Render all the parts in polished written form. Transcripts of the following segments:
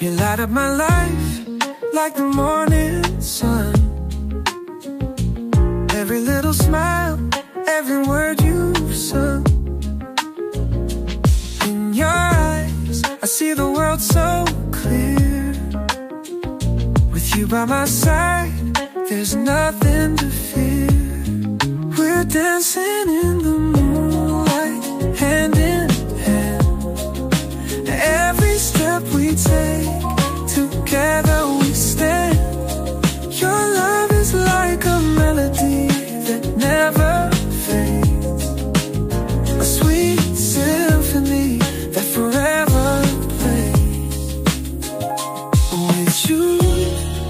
You light up my life like the morning sun. Every little smile, every word you've sung. In your eyes, I see the world so clear. With you by my side, there's nothing to fear. We're dancing in the moonlight, hand in hand. Every step we take, together we stand. Your love is like a melody that never fades, a sweet symphony that forever plays. With you,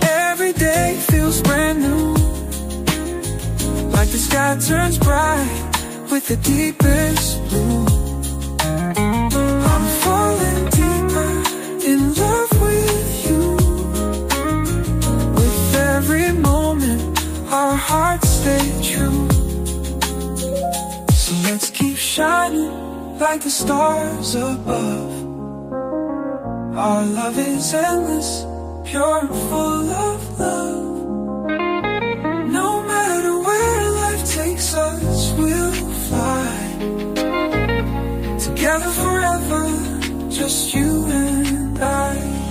every day feels brand new, like the sky turns bright with the deepest blue. I'm falling deeper in love with you. With every moment, our hearts stay true. So let's keep shining like the stars above. Our love is endless, pure and full of love. No matter where life takes us, we'll fly together forever, just you and I.